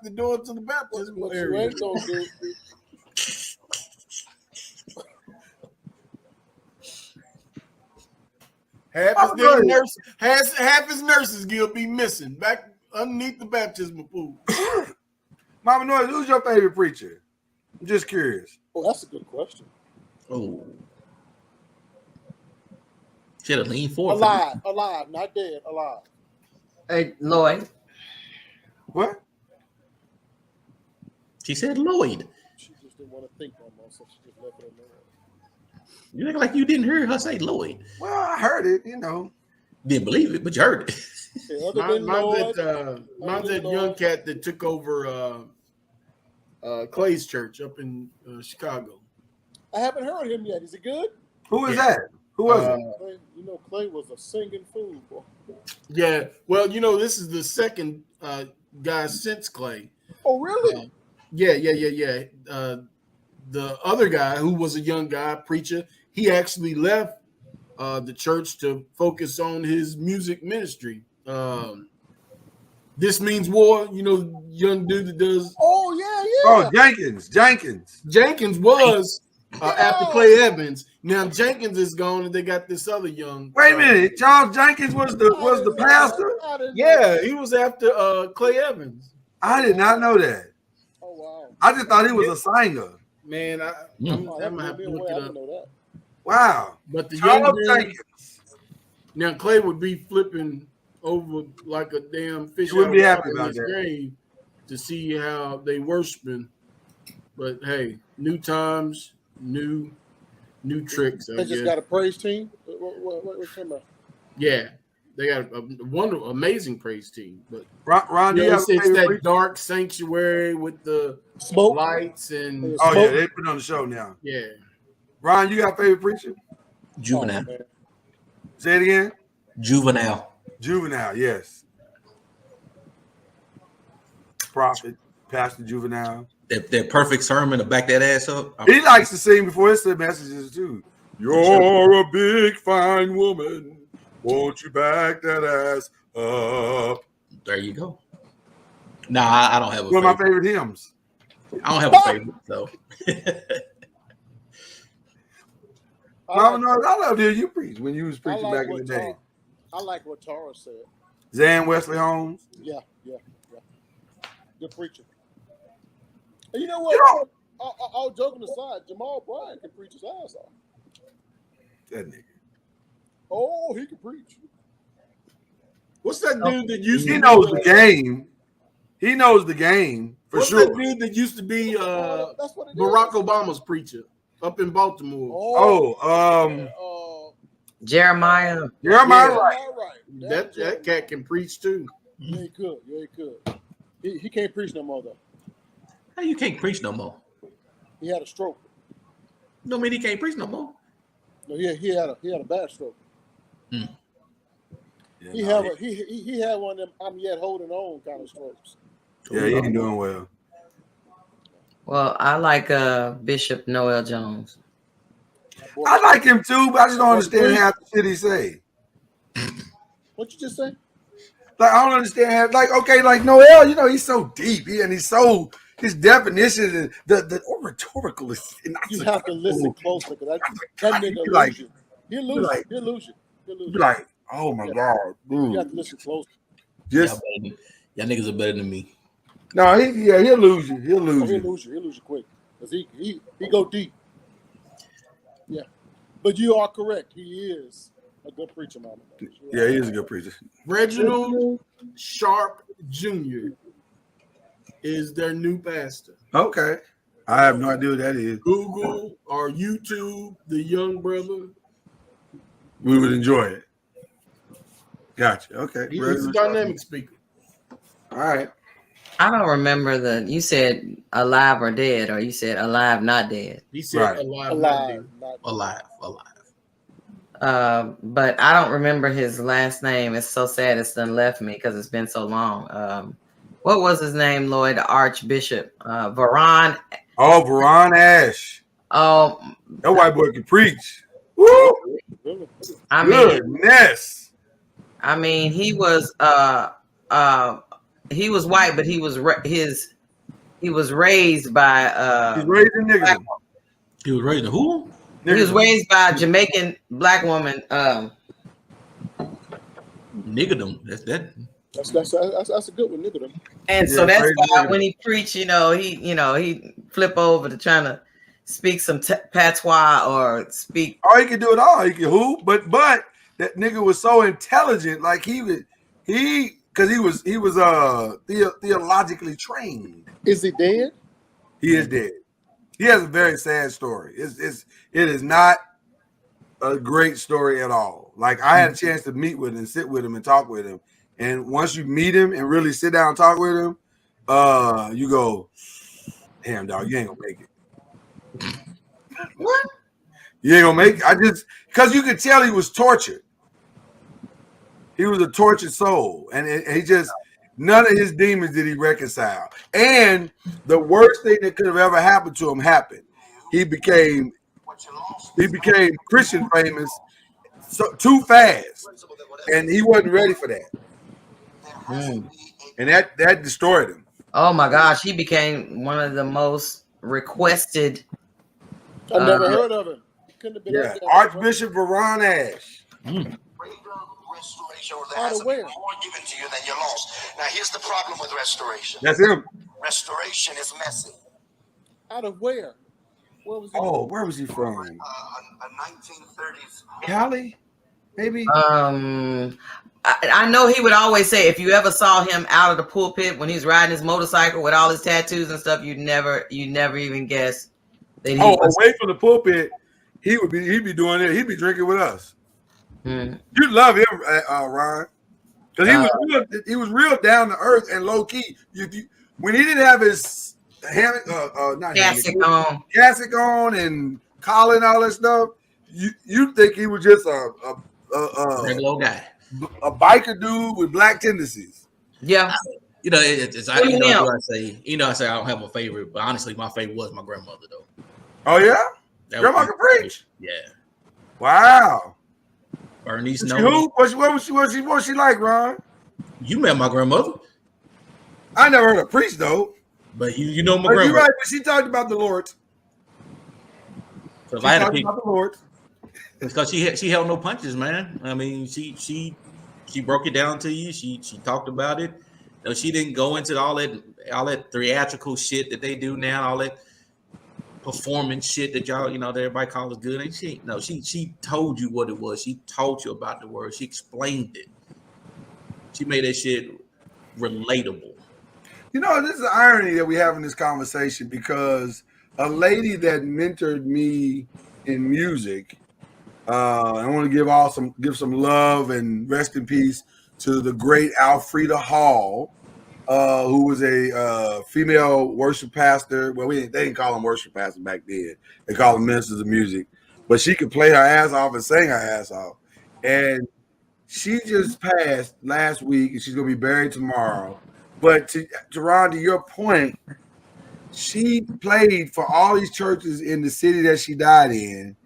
the door to the baptismal What you area. ain't gonna do? Half his nurses guild be missing back underneath the baptismal pool. Mama Noise, who's your favorite preacher? I'm just curious. Oh, that's a good question. Oh. Should have leaned forward. Alive, not dead, alive. Hey, Lloyd. What? She said Lloyd. She just didn't want to think no more, so she just left it alone. You look like you didn't hear her say Lloyd. Well, I heard it, you know. Didn't believe it, but you heard it. Mine's that young cat that took over Clay's church up in Chicago. I haven't heard him yet. Is he good? Who is that? Who was it? Clay, you know, Clay was a singing fool, boy. Yeah, well, you know, this is the second guy since Clay. Oh, really? Yeah. The other guy, who was a young guy preacher, he actually left the church to focus on his music ministry. This Means War, you know, young dude that does. Oh, yeah. Oh, Jenkins. Jenkins was after Clay Evans. Now Jenkins is gone, and they got this other young. Wait a minute, Charles Jenkins was the pastor. Yeah, he was after Clay Evans. I did not know that. Oh, wow. I just thought he was a singer. Man, I'm gonna have to look it up. Wow. But the Charles young Jenkins. now Clay would be flipping over like a damn fish. He wouldn't be happy about that. Grave to see how they worshiping. But hey, new times, new tricks. They just got a praise team. What about? Yeah, they got a wonderful, amazing praise team. But Ron, do you have a it's favorite that preacher? dark sanctuary with the Smoke lights and Oh yeah, they put on the show now. yeah. Ron, you got a favorite preacher? Juvenile. Oh, Say it again. Juvenile, yes. Prophet, Pastor Juvenile. That perfect sermon to back that ass up. He likes to sing before his messages too. You're a big fine woman. Won't you back that ass up? There you go. Nah, I don't have a One of my favorite. favorite hymns. I don't have a favorite, though. I love to hear you preach when you was preaching back in the day. I like what Tara said. Zan Wesley Holmes. Yeah. Good preacher. And you know what? All joking aside, Jamal Bryant can preach his ass off. That nigga. Oh, he can preach. What's that dude that used to? He knows the game. He knows the game for What's sure. that dude that used to be That's what it Barack is. Obama's preacher up in Baltimore? Jeremiah. Jeremiah Wright. That cat can preach too. Yeah, he could. He can't preach no more though. How you can't preach no more? He had a stroke. No mean he can't preach no more. No, he had a bad stroke. Hmm. He had one of them I'm yet holding on kind of strokes. Yeah, he ain't doing well. Well, I like Bishop Noel Jones. I like him too, but I just don't understand half the shit he say. What you just say? Like I don't understand how, like Noel, you know, he's so deep. He's so his definition and the rhetorical is you have to listen closely because that nigga like, he'll lose you. Be like, oh my God, dude. You have to listen closely. Just y'all niggas are better than me. no, he'll lose you. He'll lose you. He'll lose you quick because he go deep. Yeah, but you are correct. He is a good preacher, Mama. Yeah, he is a good preacher. Reginald Sharp Jr. is their new pastor. Okay, I have no idea what that is. Google or YouTube the young brother. We would enjoy it. Gotcha. Okay, He's a dynamic speaker. All right. I don't remember you said alive or dead, or you said alive, not dead. He said Right. alive. Alive. But I don't remember his last name. It's so sad it's done left me because it's been so long. What was his name, Lloyd? The Archbishop. Veron. Oh, Veron Ash. Oh, That white boy can preach. Woo! I Goodness. mean, he was he was white, but he was raised by He's raised in niggerdom. He was raised in who? he was raised by a Jamaican black woman. Niggerdom. That's that. That's a good one, nigga. And so that's why when he preached, he flip over to trying to speak some patois or speak. Oh, he could do it all. He could hoop, but that nigga was so intelligent. Like because he was theologically trained. Is he dead? He is dead. He has a very sad story. It is not a great story at all. Like I had a chance to meet with him, sit with him, and talk with him. And once you meet him and really sit down and talk with him, you go, damn, dog, you ain't gonna make it. What? You ain't gonna make it. Because you could tell he was tortured. He was a tortured soul. And he just, none of his demons did he reconcile. And the worst thing that could have ever happened to him happened. He became Christian famous too fast. And he wasn't ready for that. And that destroyed him. Oh my gosh, he became one of the most requested. I never heard of him. Couldn't have been Archbishop Varon Ash. Out of where? More given to you than you lost. Now here's the problem with restoration. That's him. Restoration is messy. Out of where? Where was he? Oh, where was he from? A 1930s. Cali? Maybe. I know he would always say if you ever saw him out of the pulpit when he's riding his motorcycle with all his tattoos and stuff, you'd never even guess that he was away from the pulpit, he'd be doing it. He'd be drinking with us. You love him, Ron, because he was real down to earth and low key. When he didn't have his cassock on and collar and all that stuff, you think he was just a regular guy. A biker dude with black tendencies. Yeah. I say I don't have a favorite, but honestly, my favorite was my grandmother though. Oh yeah? Grandma can preach? Yeah. Wow. Bernice What was she like, Ron? You met my grandmother. I never heard her preach though. But you know my grandmother. You're right, but she talked about the Lord. So if I had to pick, about the Lord. Because she held no punches, man. I mean, she broke it down to you. She talked about it. She didn't go into all that theatrical shit that they do now, all that performance shit that y'all, that everybody calls good. And she told you what it was. She told you about the word. She explained it. She made that shit relatable. This is the irony that we have in this conversation, because a lady that mentored me in music, I want to give some love and rest in peace to the great Alfreda Hall, who was a female worship pastor. Well, they didn't call them worship pastors back then. They called them ministers of music. But she could play her ass off and sing her ass off. And she just passed last week, and she's going to be buried tomorrow. But to Ron, to your point, she played for all these churches in the city that she died in,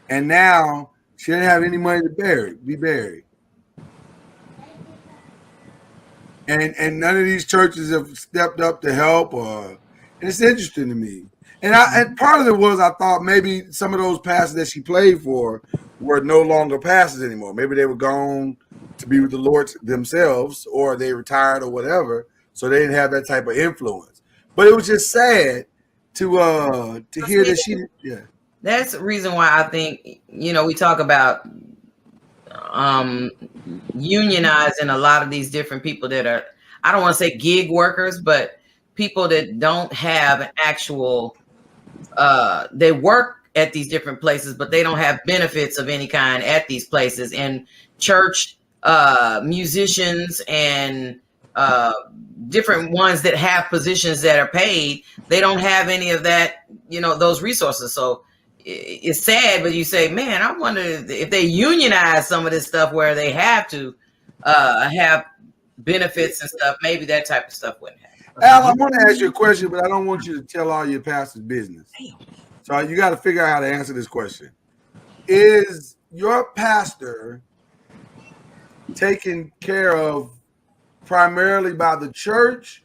and now she didn't have any money to be buried. And none of these churches have stepped up to help and it's interesting to me. And part of it was I thought maybe some of those pastors that she played for were no longer pastors anymore. Maybe they were gone to be with the Lord themselves, or they retired or whatever, so they didn't have that type of influence. But it was just sad to hear that she. Yeah. That's the reason why I think we talk about unionizing a lot of these different people that are, I don't want to say gig workers, but people that don't have an actual. They work at these different places, but they don't have benefits of any kind at these places. And church musicians and different ones that have positions that are paid, they don't have any of that, those resources. So it's sad, but you say, man, I wonder if they unionize some of this stuff where they have to have benefits and stuff, maybe that type of stuff wouldn't happen. Al, I want to ask you a question, but I don't want you to tell all your pastor's business. So you got to figure out how to answer this question. Is your pastor taking care of primarily by the church,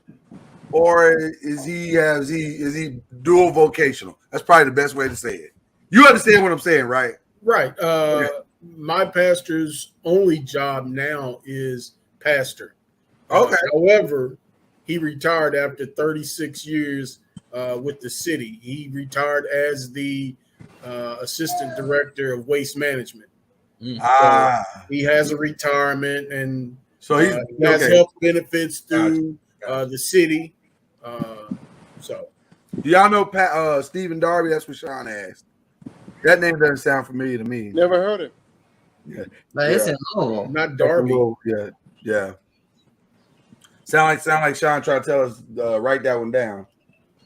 or is he dual vocational? That's probably the best way to say it. You understand what I'm saying, right? Right. Okay. My pastor's only job now is pastor. Okay. However, he retired after 36 years with the city. He retired as the assistant director of waste management. So he has a retirement, and So he's he has okay. health benefits Gotcha. through the city. So Do y'all know Stephen Darby? That's what Sean asked. That name doesn't sound familiar to me. Never heard it. Yeah. But it's in Louisville. not Darby. Yeah. Sound like Sean tried to tell us write that one down.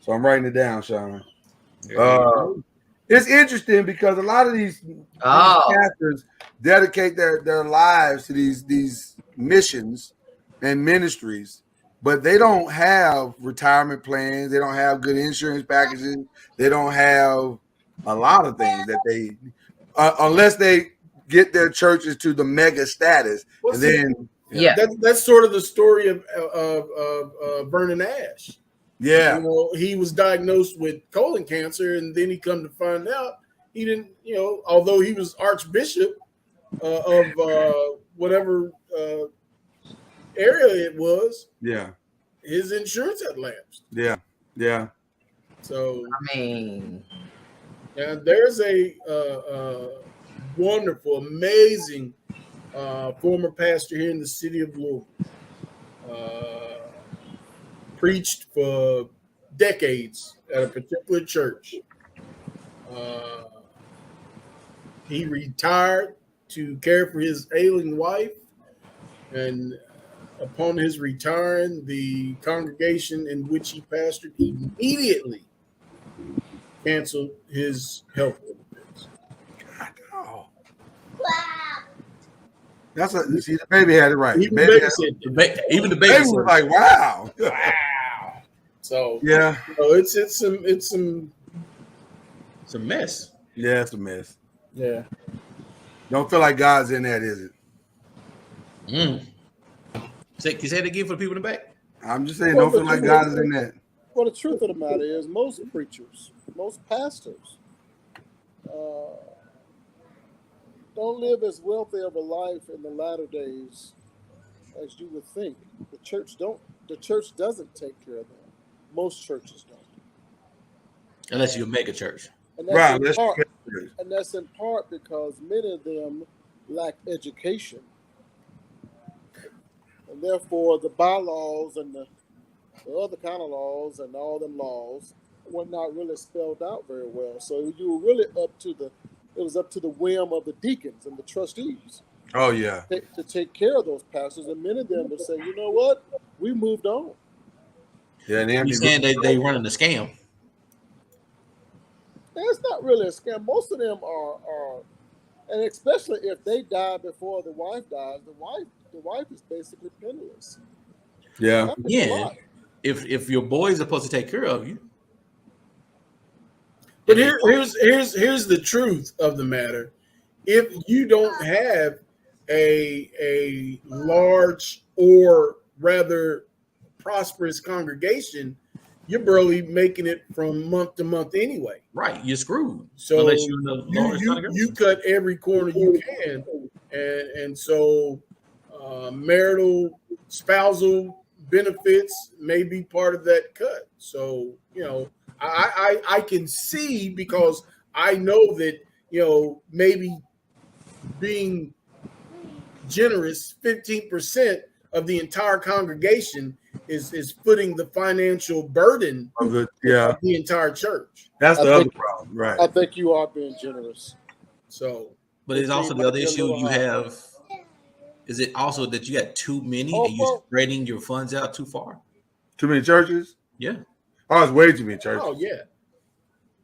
So I'm writing it down, Sean. It's interesting because a lot of these pastors dedicate their lives to these missions and ministries, but they don't have retirement plans. They don't have good insurance packages. They don't have a lot of things that they, unless they get their churches to the mega status, Well, and see, then that's sort of the story of Vernon Ash. yeah, You know, he was diagnosed with colon cancer, and then he come to find out he didn't. You know, although he was archbishop of whatever area it was, his insurance had lapsed. Yeah. So I mean, there's a wonderful, amazing former pastor here in the city of Louisville. Preached for decades at a particular church. He retired to care for his ailing wife, and upon his retiring, the congregation in which he pastored immediately canceled his health benefits. See, the baby had it right. Even Baby the baby was like, wow. So yeah, it's a mess. Yeah, it's a mess. Yeah. Don't feel like God's in that, is it? Say it again for the people in the back. I'm just saying, don't feel like God is in that. Well, the truth of the matter is, most preachers, most pastors, don't live as wealthy of a life in the latter days as you would think. The church doesn't take care of them. Most churches don't. Unless you're a mega church. And that's in part because many of them lack education. And therefore the bylaws and the other kind of laws and all them laws were not really spelled out very well. So you were really it was up to the whim of the deacons and the trustees. Oh yeah. To take care of those pastors. And many of them would say, you know what? We moved on. Yeah, and you're saying they running a scam. It's not really a scam. Most of them are, and especially if they die before the wife dies, the wife is basically penniless. Yeah. Yeah. If your boys are supposed to take care of you. But here's the truth of the matter. If you don't have a large or rather prosperous congregation, you're barely making it from month to month anyway. Right, you're screwed. So you cut every corner you can, and so marital, spousal benefits may be part of that cut. So I can see, because I know that maybe being generous, 15% of the entire congregation is footing the financial burden of the entire church. That's the other problem, right? I think you are being generous. So, but it's also the other issue you have. Is it also that you got too many and you're spreading your funds out too far? Too many churches? Yeah. Oh, it's way too many churches. Oh yeah.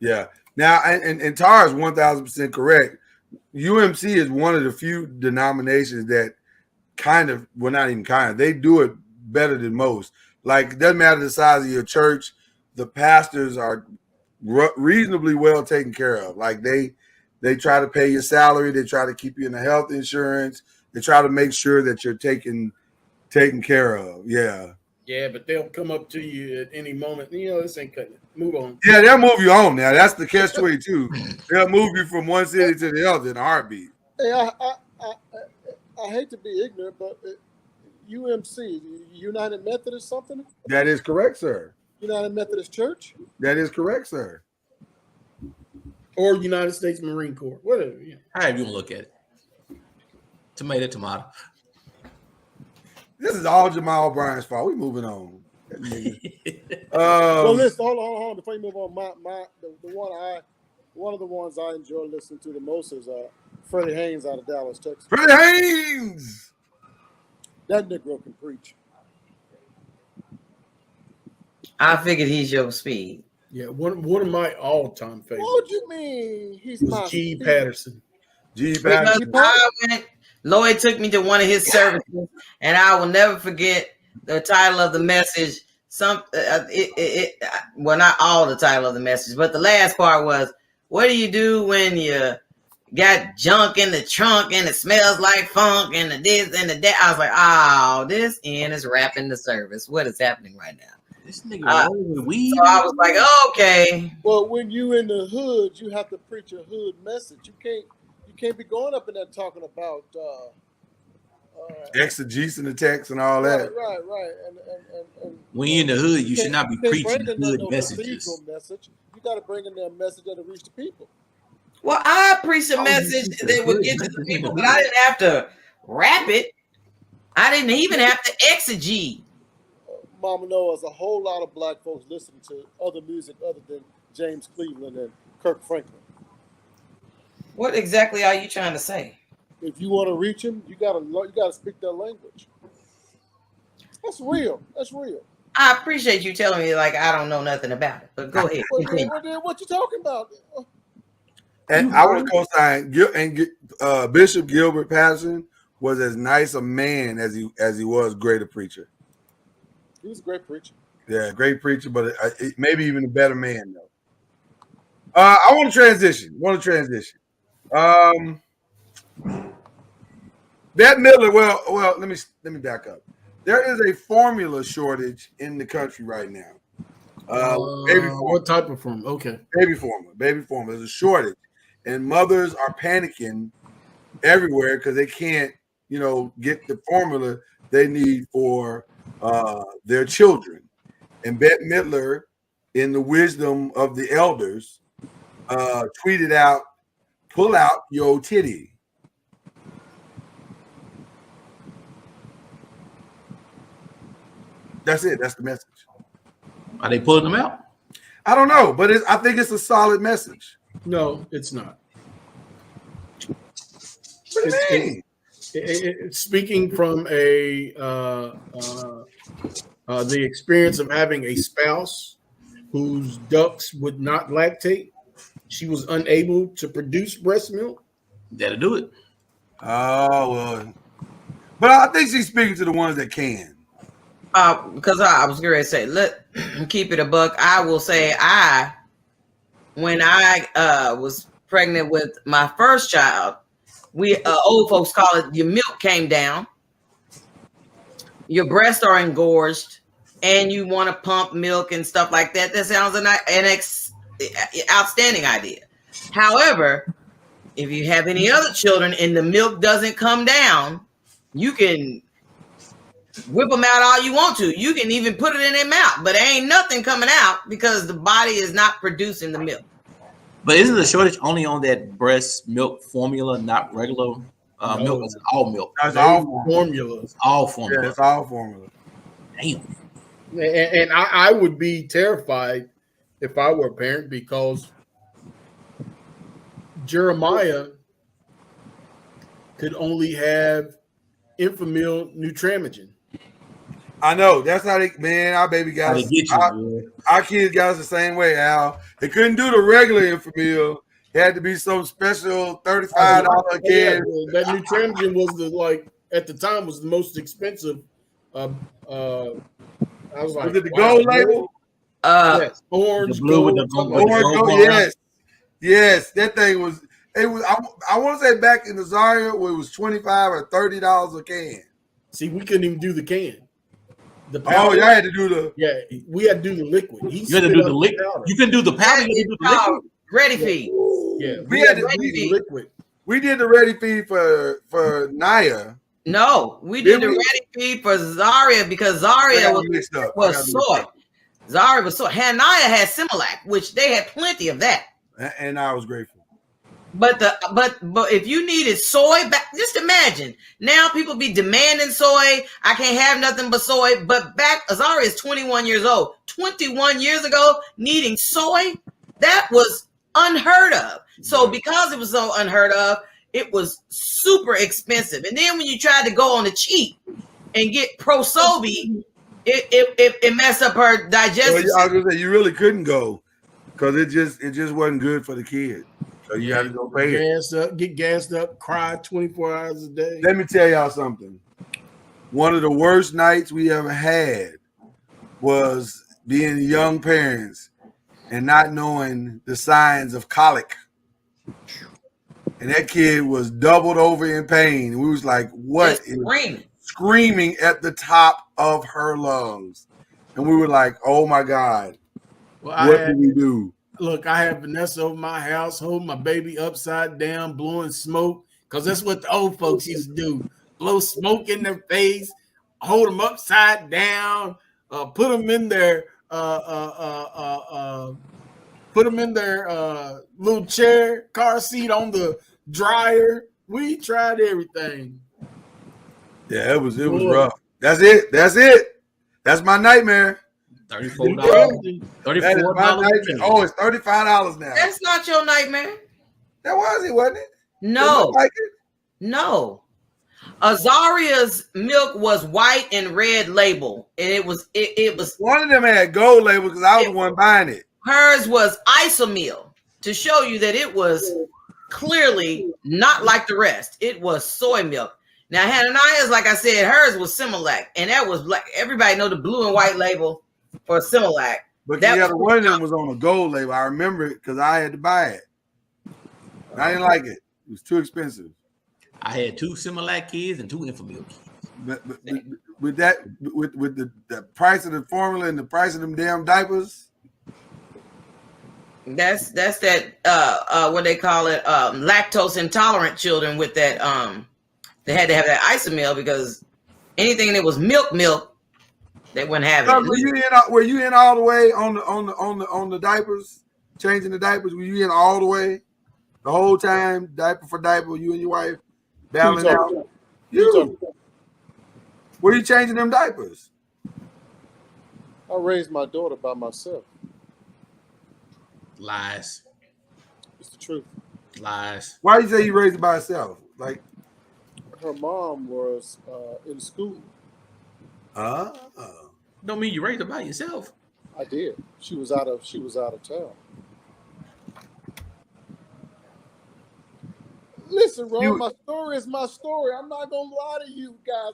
Yeah. Now, and Tara is 1,000% correct. UMC is one of the few denominations that they do it better than most. Like, it doesn't matter the size of your church, the pastors are reasonably well taken care of. Like, they try to pay your salary, they try to keep you in the health insurance, they try to make sure that you're taking taken care of. Yeah. Yeah, but they'll come up to you at any moment. You know, this ain't cutting it. Move on. Yeah, they'll move you on now. That's the catch-22. They'll move you from one city to the other in a heartbeat. Hey, I hate to be ignorant, but UMC, United Methodist something? That is correct, sir. United Methodist Church? That is correct, sir. Or United States Marine Corps, whatever. Yeah. However you want to look at it. Tomato. This is all Jamal Bryant's fault. We moving on. Well, listen, hold on. Before you move on, one of the ones I enjoy listening to the most is Freddie Haynes out of Dallas, Texas. Freddie Haynes. That Negro can preach. I figured he's your speed. Yeah, one of my all-time favorites. What do you mean? He's was my G. speed? Patterson. G. Patterson. Lloyd took me to one of his services, and I will never forget the title of the message. Well, not all the title of the message, but the last part was, "What do you do when you got junk in the trunk and it smells like funk and the this and the that?" I was like, "Oh, this end is wrapping the service. What is happening right now?" This nigga rolling weed. So I was like, "Okay." Well, when you in the hood, you have to preach a hood message. You can't be going up in there talking about exegesis in the text and all that. Right. And when you're in the hood, you should not be preaching hood messages. Message. You got to bring in their message that'll reach the people. Well, I preached a message that would get to the people, but I didn't have to rap it. I didn't even have to exegete. Mama knows a whole lot of black folks listening to other music other than James Cleveland and Kirk Franklin. What exactly are you trying to say? If you want to reach them, you gotta speak their language. That's real. I appreciate you telling me like I don't know nothing about it, but go ahead. What you talking about? And I would co-sign. Bishop Gilbert Patterson was as nice a man as he was great a preacher. He was a great preacher. Yeah, great preacher, but maybe even a better man though. I want to transition. Bette Midler. Well, let me back up. There is a formula shortage in the country right now. What type of formula? Okay, baby formula. There's a shortage, and mothers are panicking everywhere because they can't, get the formula they need for their children. And Bette Midler, in the wisdom of the elders, tweeted out, "Pull out your titty." That's it. That's the message. Are they pulling them out? I don't know, but I think it's a solid message. No, it's not. What do you mean? Speaking from the experience of having a spouse whose ducts would not lactate, she was unable to produce breast milk. That'll do it. Oh, well. But I think she's speaking to the ones that can. Because I was going to say, let keep it a buck. I will say when I was pregnant with my first child, we old folks call it your milk came down, your breasts are engorged, and you want to pump milk and stuff like that. That sounds an outstanding idea. However, if you have any other children and the milk doesn't come down, you can whip them out all you want to. You can even put it in their mouth, but there ain't nothing coming out because the body is not producing the milk. But isn't the shortage only on that breast milk formula, not regular milk? It's all milk. It's all formula. It's all formula. Yeah, it's all formula. Damn. And I would be terrified if I were a parent because Jeremiah could only have Enfamil Nutramigen. I know. That's how our baby got us. Our kids got us the same way, Al. They couldn't do the regular Enfamil. It had to be some special $35 a kid. That Nutramigen was at the time was the most expensive. I was like, was it the gold label? Yes, orange, gold. Yes. That thing was. It was. I want to say back in the Zaria where it was $25 or $30 a can. See, we couldn't even do the can. The Oh, powder. y'all had to do the. Yeah, we had to do the liquid. You had to do the liquid. You can do the powder. You can do the liquid. Ready feed. Yeah, We had had to to do ready the feed. liquid. We did the ready feed for Naya. No, we did the ready feed for Zaria because Zaria was soy. Zaria was soy. Hanaya had Similac, which they had plenty of that. And I was grateful. But if you needed soy, just imagine now people be demanding soy. I can't have nothing but soy. But back, Zaria is 21 years old. 21 years ago, needing soy, that was unheard of. So because it was so unheard of, it was super expensive. And then when you tried to go on the cheap and get Pro-Sobi, it messed up her digestive system. I was gonna say you really couldn't go because it just wasn't good for the kid. So you had to go pay it. Get gassed up, cry 24 hours a day. Let me tell y'all something. One of the worst nights we ever had was being young parents and not knowing the signs of colic. And that kid was doubled over in pain. And we was like, what? Screaming at the top of her lungs. And we were like, oh my God. What do we do? Look, I had Vanessa over my house, holding my baby upside down, blowing smoke, because that's what the old folks used to do. Blow smoke in their face, hold them upside down, put them in their little chair, car seat on the dryer. We tried everything. Yeah, it was rough. That's it. That's my nightmare. $34. Oh, it's $35 now. That's not your nightmare. That was it, wasn't it? No. Like it? No. Azaria's milk was white and red label, and it was one of them had gold label because I was the one buying it. Hers was isomil to show you that it was clearly not like the rest. It was soy milk. Now Hananiah's, like I said, hers was Similac, and that was like everybody know the blue and white label for Similac. But the one of them was on a gold label. I remember it because I had to buy it. I didn't like it. It was too expensive. I had 2 Similac kids and 2 Infamil kids. But with the price of the formula and the price of them damn diapers. That's that what they call it, lactose intolerant children with that they had to have that isomil because anything that was milk, they wouldn't have it. Were you in all the way on the diapers, changing the diapers? Were you in all the way the whole time, diaper for diaper, you and your wife battling out? Were you changing them diapers? I raised my daughter by myself. Lies. It's the truth. Lies. Why you say you raised it by herself? Like her mom was in school. Don't mean you raised it by yourself. I did. She was out of town. Listen, Ron, my story is my story. I'm not gonna lie to you guys.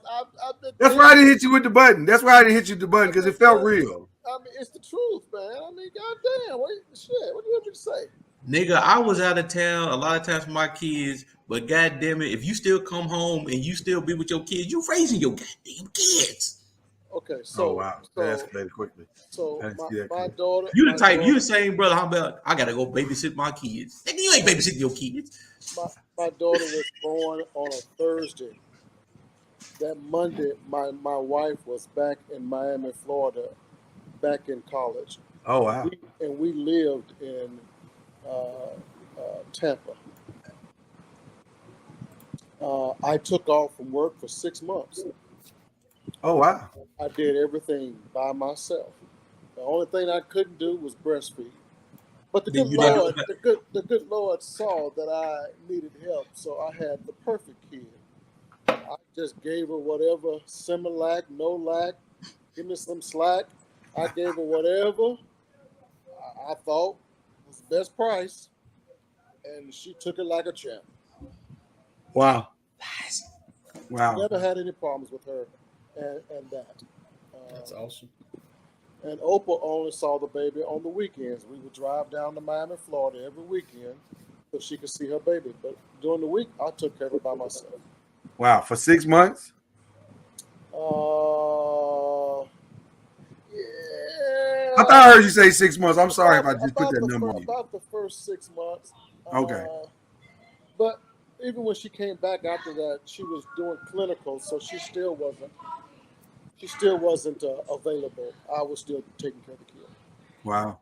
That's why I didn't hit you with the button. That's why I didn't hit you with the button because it felt real. I mean, it's the truth, man. I mean, goddamn, what do you want me to say? Nigga, I was out of town a lot of times with my kids, but goddamn it, if you still come home and you still be with your kids, you raising your goddamn kids. Okay, so wow, that escalated quickly. So my daughter, you the type, you the same brother. How about I gotta go babysit my kids? Nigga, you ain't babysitting your kids. My daughter was born on a Thursday. That Monday, my wife was back in Miami, Florida, back in college. Oh wow! We lived in Tampa. I took off from work for 6 months. Oh wow! I did everything by myself. The only thing I couldn't do was breastfeed. But the good Lord saw that I needed help, so I had the perfect kid. I just gave her whatever, Similac, no lac, give me some slack. I gave her whatever I thought was the best price, and she took it like a champ. Wow. Wow. Never had any problems with her and that. That's awesome. And Oprah only saw the baby on the weekends. We would drive down to Miami, Florida every weekend so she could see her baby. But during the week, I took care of her by myself. Wow. For 6 months? Yeah. I thought I heard you say 6 months. I'm sorry if I just put that number on you. About the first 6 months. Okay. But even when she came back after that, she was doing clinical, so she still wasn't available. I was still taking care of the kid. Wow.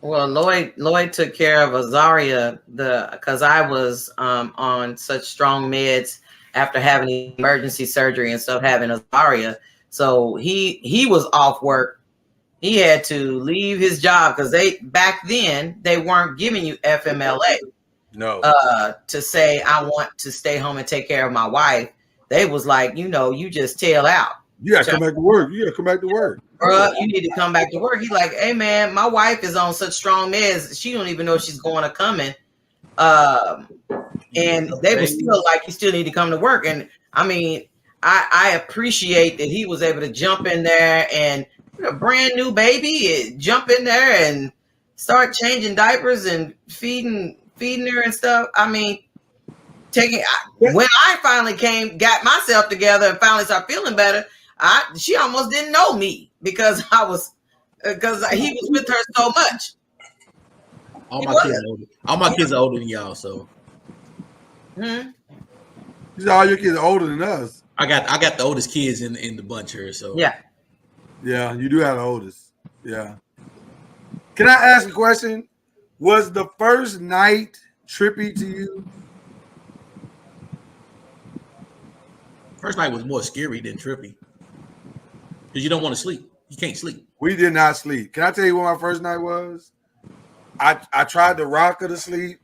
Well, Lloyd took care of Azaria because I was on such strong meds after having emergency surgery and stuff, having Azaria. So he was off work. He had to leave his job because back then they weren't giving you FMLA. No. To say I want to stay home and take care of my wife. They was like, you just tail out. You gotta come back to work. You gotta come back to work. Bruh, you need to come back to work. He's like, hey man, my wife is on such strong meds, she don't even know if she's going or coming. And they were still like, you still need to come to work. And I mean, I appreciate that he was able to jump in there and a brand new baby, jump in there and start changing diapers and feeding her and stuff. I mean, when I finally got myself together and finally started feeling better, she almost didn't know me because he was with her so much. All my kids are older than y'all, so. All your kids are older than us. I got the oldest kids in the bunch here, so. Yeah, you do have the oldest. Yeah. Can I ask a question? Was the first night trippy to you? First night was more scary than trippy because you don't want to sleep. You can't sleep. We did not sleep. Can I tell you what my first night was? I tried to rock her to sleep.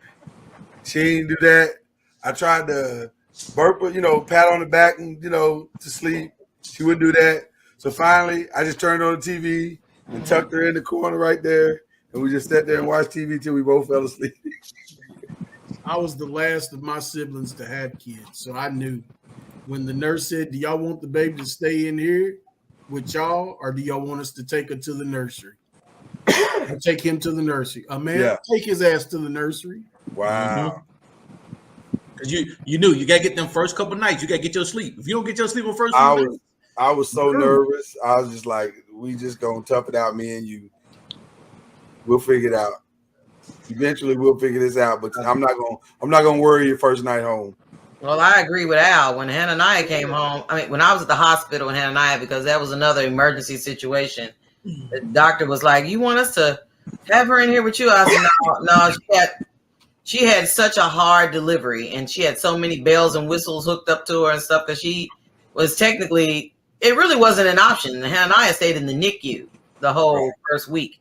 She didn't do that. I tried to burp her, pat on the back and, to sleep. She wouldn't do that. So finally, I just turned on the TV and tucked her in the corner right there. And we just sat there and watched TV till we both fell asleep. I was the last of my siblings to have kids. So I knew when the nurse said, do y'all want the baby to stay in here with y'all or do y'all want us to take her to the nursery? Or take him to the nursery. Take his ass to the nursery. Wow. Because you knew you got to get them first couple nights. You got to get your sleep. If you don't get your sleep on first night, I was so nervous. I was just like, we just going to tough it out, me and you. We'll figure it out. Eventually we'll figure this out, but I'm not going to worry your first night home. Well, I agree with Al. When Hananiah came home, when I was at the hospital with Hananiah, because that was another emergency situation, the doctor was like, you want us to have her in here with you? I said, no, she had such a hard delivery and she had so many bells and whistles hooked up to her and stuff because she was technically, it really wasn't an option. Hananiah stayed in the NICU the whole first week.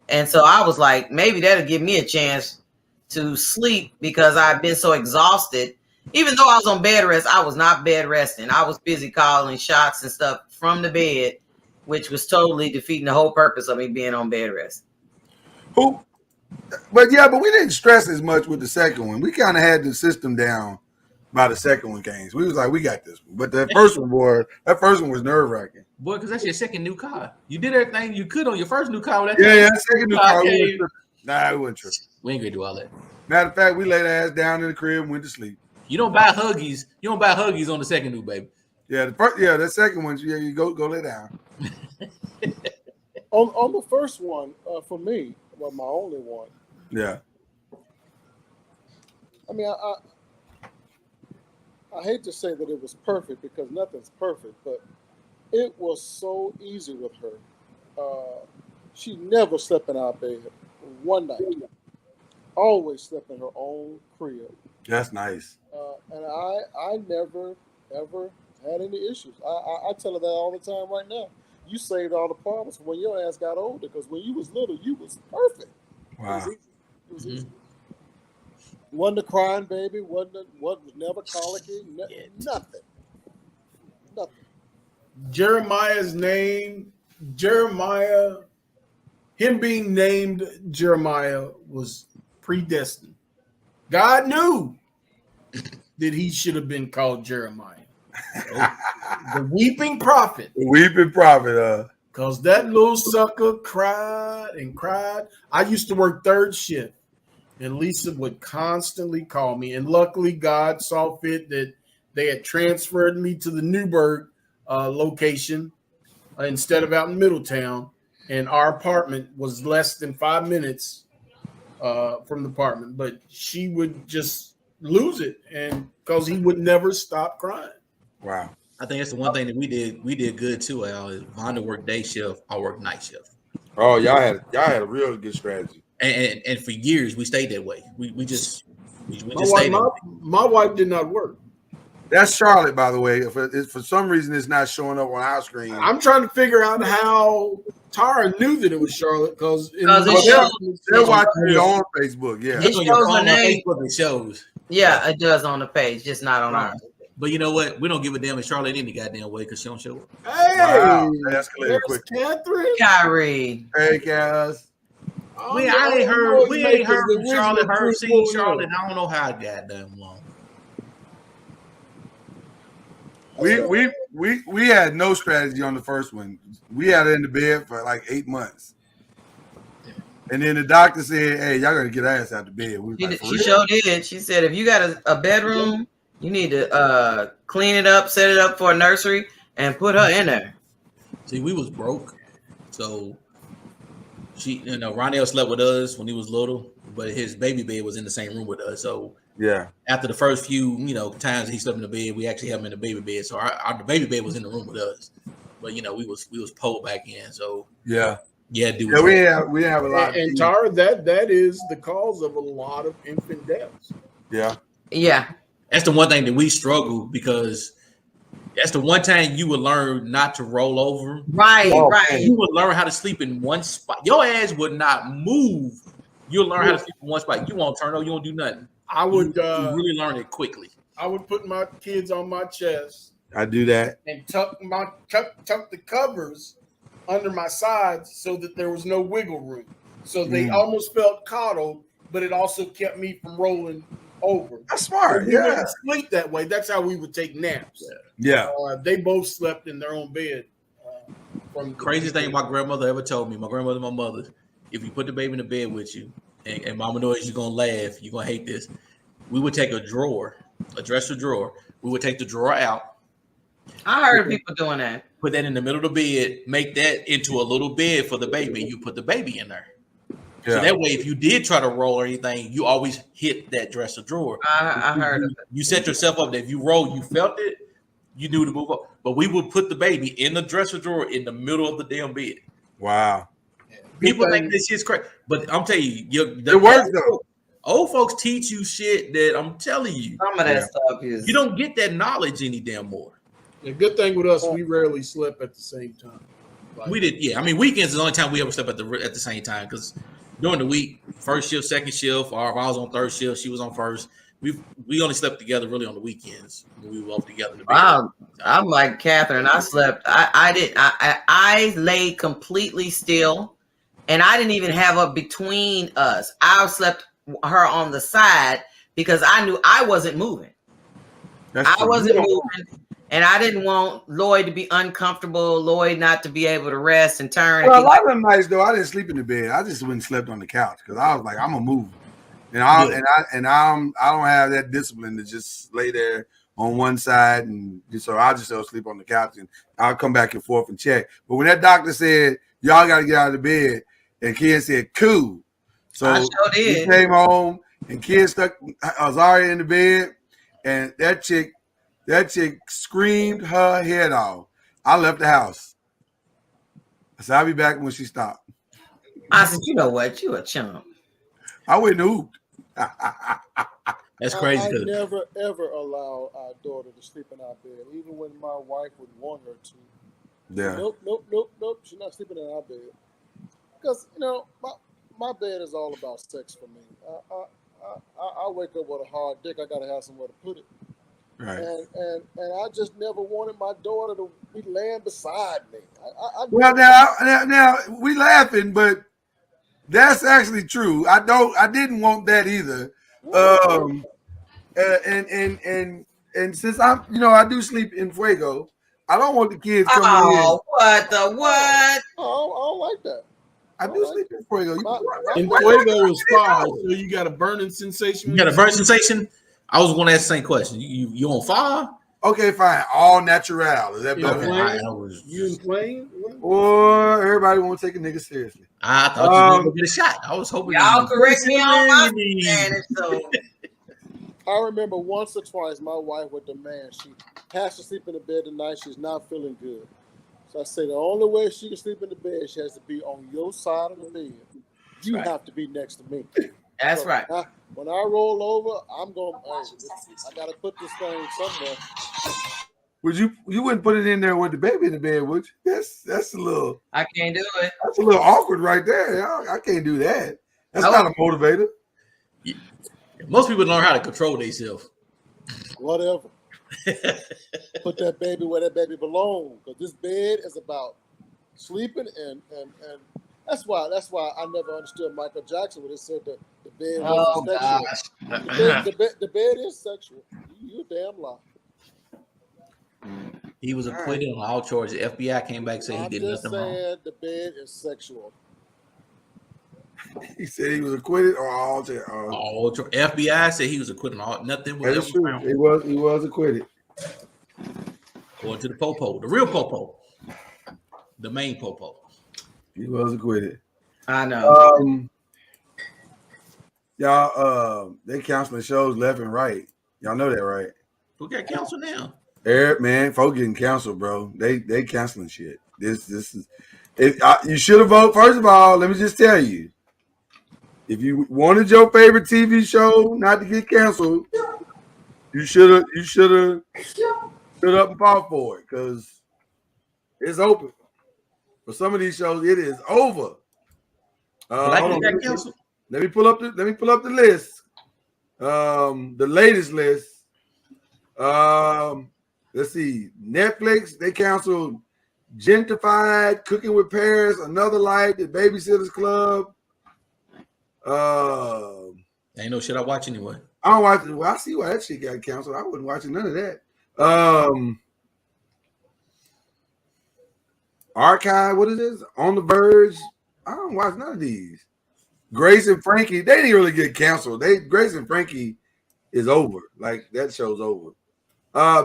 And so I was like, maybe that'll give me a chance to sleep because I've been so exhausted. Even though I was on bed rest, I was not bed resting. I was busy calling shots and stuff from the bed, which was totally defeating the whole purpose of me being on bed rest. But we didn't stress as much with the second one. We kind of had the system down by the second one came. So we was like, we got this one. But that first one was nerve wracking. Boy, because that's your second new car. You did everything you could on your first new car. Second new car. We wouldn't trip. We ain't gonna do all that. Matter of fact, we laid our ass down in the crib and went to sleep. You don't buy Huggies. You don't buy Huggies on the second new baby. Yeah, the second one. Yeah, you go lay down. on the first one, for me, well, my only one. Yeah. I mean, I hate to say that it was perfect because nothing's perfect, but it was so easy with her. She never slept in our bed one night. Always slept in her own crib. That's nice. And I never, ever had any issues. I tell her that all the time right now. You saved all the problems when your ass got older because when you was little, you was perfect. Wow. It was easy. Wasn't a crying baby. Wasn't never colicky. Nothing. Jeremiah's name, him being named Jeremiah was predestined. God knew that he should have been called Jeremiah. The weeping prophet. Because that little sucker cried and cried. I used to work third shift, and Lisa would constantly call me. And luckily, God saw fit that they had transferred me to the Newburgh location instead of out in Middletown, and our apartment was less than 5 minutes from the apartment. But she would just lose it, and because he would never stop crying. Wow. I think that's the one thing that we did good too, Al. Is Vonda worked day shift, I worked night shift. Oh, y'all had a real good strategy. And for years we stayed that way. We just My stayed that way. my wife did not work. That's Charlotte, by the way. If for some reason it's not showing up on our screen, I'm trying to figure out how Tara knew that it was Charlotte because it shows. they're watching it on Facebook. Yeah, It shows her name. Facebook, it shows. Yeah, it does on the page, just not on ours. But you know what? We don't give a damn if Charlotte any goddamn way because she don't show up. Hey, wow, that escalated there's quick. Catherine. Kyrie. Hey, guys. We ain't heard from Charlotte. Seen Charlotte. I don't know how goddamn long. We had no strategy on the first one. We had her in the bed for like 8 months. And then the doctor said, "Hey, y'all gotta get her ass out the bed." She sure did. She said, if you got a bedroom, you need to clean it up, set it up for a nursery, and put her in there. See, we was broke, so Ronell slept with us when he was little, but his baby bed was in the same room with us. So yeah, after the first few times he slept in the bed, we actually had him in the baby bed. So the baby bed was in the room with us, but we was pulled back in. So yeah. dude. Yeah, we have a lot. And Tara, that is the cause of a lot of infant deaths. Yeah. Yeah. That's the one thing that we struggle because that's the one time you would learn not to roll over. Right, right. You would learn how to sleep in one spot. Your ass would not move. You'll learn how to sleep in one spot. You won't turn over. You won't do nothing. I would you really learn it quickly. I would put my kids on my chest. I do that. And tuck the covers under my sides so that there was no wiggle room. So they almost felt coddled, but it also kept me from rolling over. That's smart. We wouldn't sleep that way. That's how we would take naps. Yeah. They both slept in their own bed. From craziest thing my grandmother ever told me, my grandmother and my mother, if you put the baby in the bed with you, and Mama knows you're going to laugh, you're going to hate this, we would take a dresser drawer. We would take the drawer out. I heard of people doing that. Put that in the middle of the bed, make that into a little bed for the baby, and you put the baby in there. Yeah. So that way, if you did try to roll or anything, you always hit that dresser drawer. I heard of it. You set yourself up that if you roll, you felt it, you knew to move up. But we would put the baby in the dresser drawer in the middle of the damn bed. Wow. People think this shit's crazy. But I'm telling you, it works though. Old folks teach you shit that I'm telling you. Some of that stuff is. You don't get that knowledge any damn more. The good thing with us, we rarely slept at the same time. We did, yeah. I mean, weekends is the only time we ever slept at the same time because during the week, first shift, second shift, or if I was on third shift, she was on first. We only slept together really on the weekends. We were all together. Wow, I'm like Catherine. I slept. I laid completely still, and I didn't even have her between us. I slept her on the side because I knew I wasn't moving. I wasn't moving. And I didn't want Lloyd to be uncomfortable, Lloyd not to be able to rest and turn. Well, a lot of them nights though, I didn't sleep in the bed. I just went and slept on the couch because I was like, I'm gonna move, and I don't have that discipline to just lay there on one side, and so I just sleep on the couch, and I'll come back and forth and check. But when that doctor said y'all got to get out of the bed, and Ken said cool, so I sure did. He came home and Ken I was already in the bed, and that chick screamed her head off. I left the house. I said, I'll be back when she stopped. I said, you know what? You a chump. I went and hooped. That's crazy. I never, ever allow our daughter to sleep in our bed, even when my wife would want her to. Yeah. Nope. She's not sleeping in our bed. Because, my bed is all about sex for me. I wake up with a hard dick. I got to have somewhere to put it. Right. And I just never wanted my daughter to be laying beside me. Well, now we laughing, but that's actually true. I didn't want that either. And since I do sleep in Fuego, I don't want the kids coming in. Oh, what the what? Oh, I don't like that. I do sleep in Fuego. In Fuego is fire, so you got a burning sensation. You got a burning sensation? I was going to ask the same question. You on fire? Okay, fine. All natural. Is that better? You in plane? Or everybody want to take a nigga seriously. I thought you were going to get a shot. I was hoping. Y'all correct me on my Spanish, so. I remember once or twice my wife would demand she has to sleep in the bed tonight. She's not feeling good. So I say the only way she can sleep in the bed, she has to be on your side of the bed. You have to be next to me. That's right. When I roll over, I'm going, I got to put this thing somewhere. Would you wouldn't put it in there with the baby in the bed, would you? That's a little. I can't do it. That's a little awkward right there. I can't do that. That's not a motivator. Yeah. Most people learn how to control themselves. Whatever. Put that baby where that baby belongs. Because this bed is about sleeping and that's why I never understood Michael Jackson when he said that the bed was sexual. The bed is sexual. You damn lie. He was acquitted on all charges. The FBI came back and said he did nothing wrong. The bed is sexual. He said he was acquitted or all charges. FBI said he was acquitted on all. Nothing was ever found. He was acquitted. According to the popo, the real popo, the main popo. He was acquitted. I know. Y'all, they canceling shows left and right. Y'all know that, right? Who got canceled now? Man, folks getting canceled, bro. They canceling shit. This is. You should have voted. First of all, let me just tell you, if you wanted your favorite TV show not to get canceled, you should have stood up and fought for it because it's open. For some of these shows, it is over. Hold on, let me pull up the list. The latest list. Let's see. Netflix, they canceled Gentrified, Cooking with Paris, Another Life, The Babysitter's Club. Ain't no shit I watch anyway. I don't watch it. Well, I see why that shit got canceled. I wasn't watching none of that. Archive, what is this? On the Verge. I don't watch none of these. Grace and Frankie, they didn't really get canceled. Grace and Frankie is over. Like that show's over.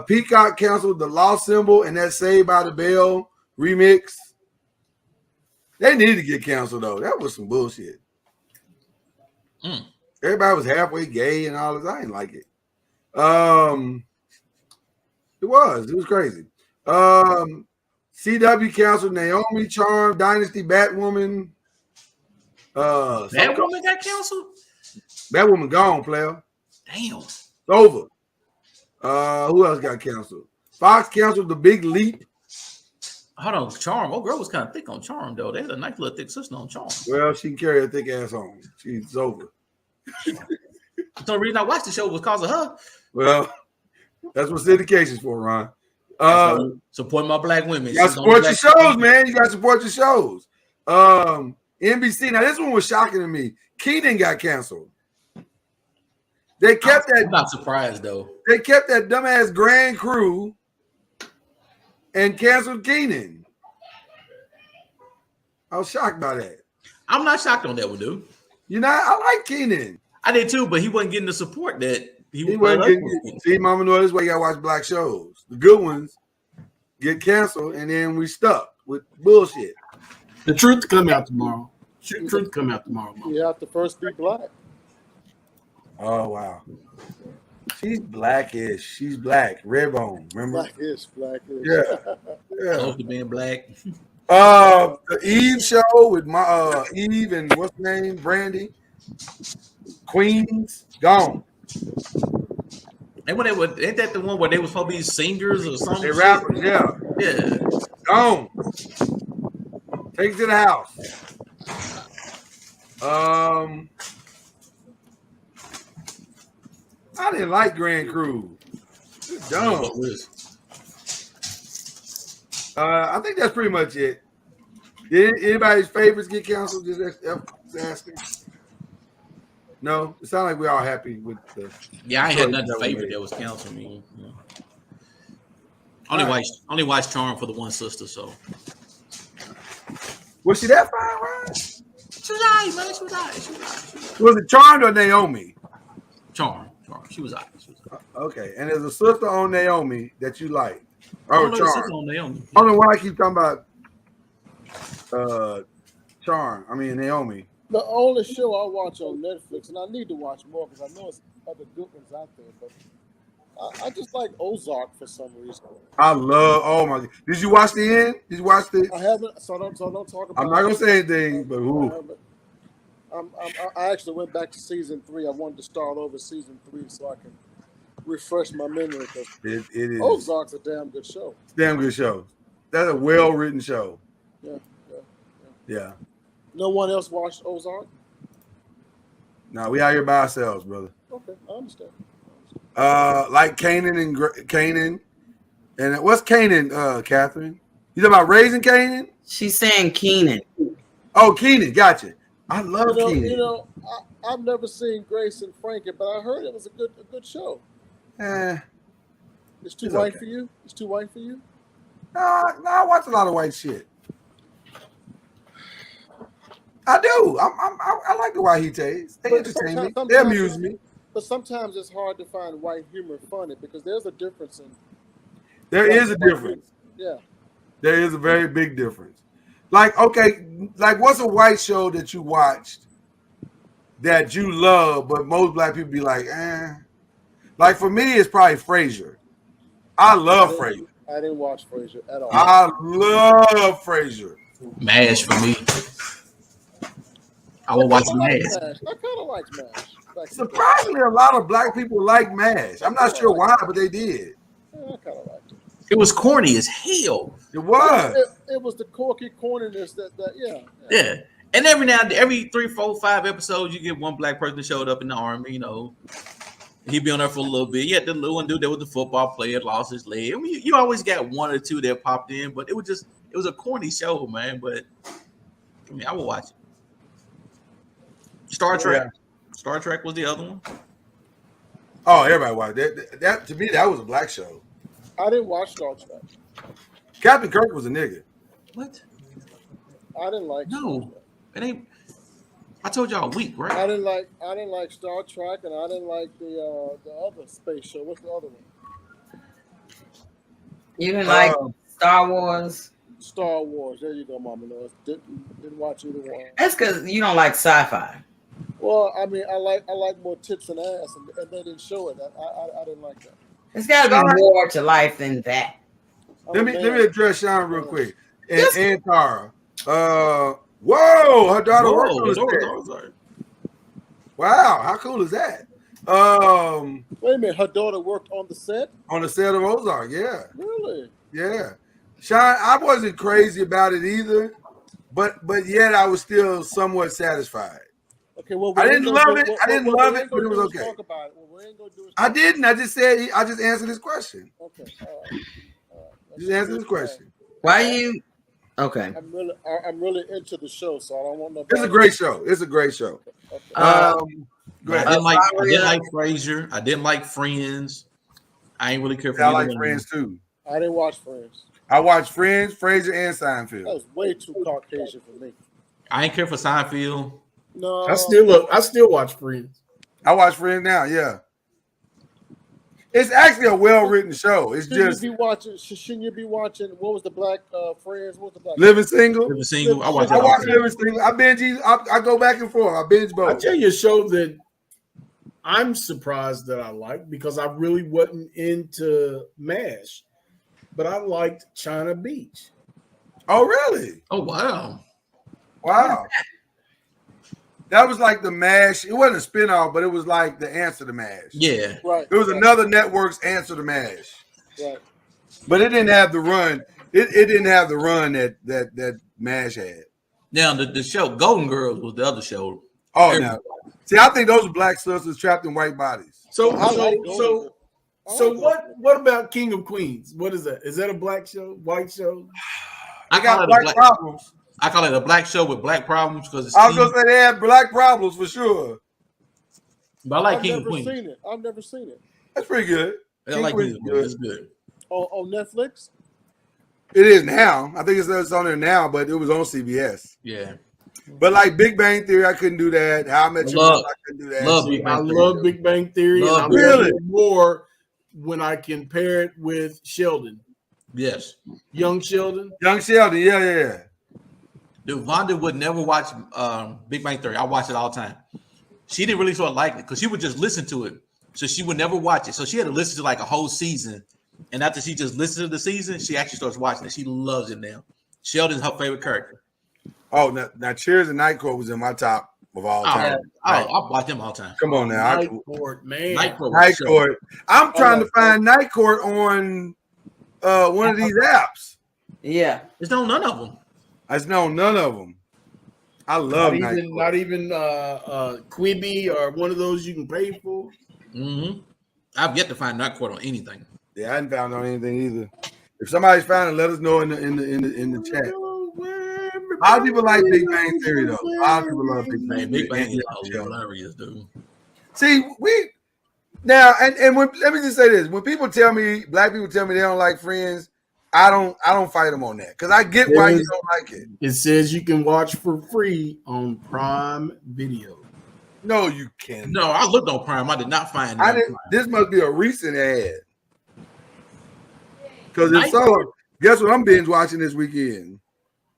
Peacock canceled The Lost Symbol and that Saved by the Bell remix. They needed to get canceled though. That was some bullshit. Everybody was halfway gay and all this. I didn't like it. It was crazy. CW canceled Naomi, Charm, Dynasty, Batwoman. Batwoman got canceled? Batwoman gone, player. Damn. It's over. Who else got canceled? Fox canceled The Big Leap. Hold on, Charm. Oh, girl was kind of thick on Charm, though. They had a nice little thick sister on Charm. Well, she can carry her thick ass on. She's over. The reason I watched the show was because of her. Well, that's what syndication's for, Ron. Support my black women. You got to support your shows, man. You got to support your shows. NBC. Now, this one was shocking to me. Keenan got canceled. They kept that. I'm not surprised, though. They kept that dumbass Grand Crew and canceled Keenan. I was shocked by that. I'm not shocked on that one, dude. You know, I like Keenan. I did too, but he wasn't getting the support that he wasn't getting. See, Mama, know this way you gotta watch black shows. The good ones get canceled, and then we stuck with bullshit. The truth come out tomorrow. Truth come out tomorrow. Mama. You have to first be black. Oh wow. She's blackish. She's black. Redbone. Remember? Blackish. Yeah. Close to being black. The Eve show with my Eve and what's the name? Brandy. Queens gone. And when ain't that the one where they was supposed to be singers or something? They rappers, yeah. Gone. Take it to the house. I didn't like Grand Crew. It's dumb. I think that's pretty much it. Did anybody's favorites get canceled? Just asking. No, it sounds like we're all happy with the. Yeah, I ain't had nothing favorite that was canceled. Me. Yeah. Only watched Charm for the one sister. So was she that fine, Ryan? She was alright, man. She was alright. Was it Charmed or Naomi? Charm. She was hot. Okay, and there's a sister on Naomi that you like. I Oh, don't know the sister Charm. on Naomi. I don't know why I keep talking about Charm. I mean Naomi. The only show I watch on Netflix, and I need to watch more because I know it's other good ones out there, but I just like Ozark for some reason. I love. Oh my! Did you watch the end? Did you watch the? I haven't, so don't talk about. I'm not gonna say anything, but who? I actually went back to season 3. I wanted to start over season 3 so I can refresh my memory because It is. Ozark's a damn good show. Damn good show. That's a well-written show. Yeah. No one else watched Ozark? No, we out here by ourselves, brother. Okay, I understand. Like Canaan, and what's Canaan, Catherine? You talking about Raising Canaan? She's saying Keenan. Oh, Keenan, gotcha. I love Keenan. I've never seen Grace and Frankie, but I heard it was a good show. It's too white for you? It's too white for you? No, I watch a lot of white shit. I do. I like the Wahites. They entertain me. They amuse me. But sometimes it's hard to find white humor funny because there's a difference in. There is a difference. Yeah. There is a very big difference. Like, okay, like what's a white show that you watched that you love, but most black people be like, eh. Like for me, it's probably Frasier. I love Frasier. I didn't watch Frasier at all. I love Frasier. MASH for me. I will watch MASH. I kind of like MASH. Surprisingly, a lot of black people like MASH. I'm not sure why, but they did. Yeah, I kind of liked it. It was corny as hell. It was. It was the corky corniness that Yeah. And every 3, 4, 5 episodes, you get one black person that showed up in the army, you know. He'd be on there for a little bit. You had the little one dude that was the football player, lost his leg. I mean, you always got one or two that popped in, but it was a corny show, man. But I mean, I will watch it. Star Trek. Yeah. Star Trek was the other one. Oh, everybody watched that. To me, that was a black show. I didn't watch Star Trek. Captain Kirk was a nigga. What? I didn't like. No, it ain't. I told y'all a week, right? I didn't like Star Trek, and I didn't like the other space show. What's the other one? You didn't like Star Wars? Star Wars. There you go, Mama Noise. Didn't watch either one. That's because you don't like sci-fi. Well, I mean, I like more tits and ass, and they didn't show it. I didn't like that. It's got to be more to life than that. Let me address Sean real quick. And Tara. Whoa, her daughter worked on the set. Wow, how cool is that? Wait a minute, her daughter worked on the set? On the set of Ozark, yeah. Really? Yeah. Sean, I wasn't crazy about it either, but yet I was still somewhat satisfied. Okay, well, I didn't love it. I didn't love it, but it was okay. Talk about it. Well, we ain't gonna do I didn't. I just said I just answered his question. Okay. Just answer this question. Why you? Okay. I'm really into the show, so I don't want no. It's a great show. It's a great show. Okay. I didn't like Frasier. I didn't like Friends. I ain't really care for. I like Friends too. I didn't watch Friends. I watched Friends, Frasier, and Seinfeld. That was way too Caucasian for me. I ain't care for Seinfeld. No, I still watch Friends. I watch Friends now. Yeah. It's actually a well-written show. It's shouldn't you be watching? What was the black Friends? What was the black? Living Single. Living Single. I watch Living Single. I binge. I go back and forth. I binge both. I'll tell you a show that I'm surprised that I like because I really wasn't into MASH, but I liked China Beach. Oh, really? Oh, wow. Wow. That was like the MASH. It wasn't a spinoff, but it was like the answer to MASH. Yeah. Right. It was another network's answer to MASH. Right. But it didn't have the run. It didn't have the run that MASH had. Now the show Golden Girls was the other show. Oh no. See, I think those are black sisters trapped in white bodies. So what about King of Queens? What is that? Is that a black show? White show? I got black problems. I call it a black show with black problems because I was gonna say they had black problems for sure. But I like King of Queens. I've never seen it. That's pretty good. I like King of Queens. It's good. On Netflix? It is now. I think it's on there now, but it was on CBS. Yeah. But like Big Bang Theory, I couldn't do that. How I Met Your Mother, I couldn't do that. I love Big Bang Theory, and I love it more when I compare it with Sheldon. Yes. Young Sheldon, yeah. Dude, Vonda would never watch Big Bang Theory. I watch it all the time. She didn't really sort of like it because she would just listen to it. So she would never watch it. So she had to listen to like a whole season. And after she just listened to the season, she actually starts watching it. She loves it now. Sheldon's her favorite character. Oh, now Cheers and Night Court was in my top of all time. I watch them all the time. Come on now. Night Court, man. Night Court. I'm trying to find Night Court on one of these apps. Yeah. There's none of them. There's none of them. I love Night Court. Not even Quibi or one of those you can pay for. Mm-hmm. I've yet to find Night Court on anything. Yeah, I hadn't found on anything either. If somebody's found it, let us know in the chat. A lot of people like Big Bang Theory though. A lot of people love Big Bang. Big Bang is hilarious, dude. See, now and when, let me just say this: when people tell me, black people tell me they don't like Friends, I don't fight them on that because I get why you don't like it. It says you can watch for free on Prime Video. No, you can't. No, I looked on Prime. I did not find it. This must be a recent ad. Because if so, guess what I'm binge watching this weekend?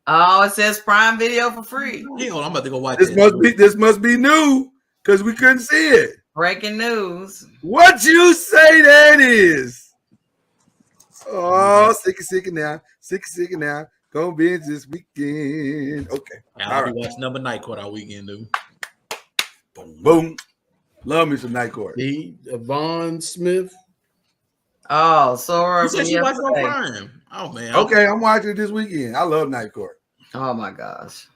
Oh, it says Prime Video for free. Hang on, I'm about to go watch this. This must be new because we couldn't see it. Breaking news. What you say that is? Oh, sick now. Go binge this weekend. Okay. I'll be watching number Night Court all weekend, dude. Boom. Love me some Night Court. Vaughn Smith. Oh, so you said you watched on Prime. Oh man. Okay, I'm watching it this weekend. I love Night Court. Oh my gosh.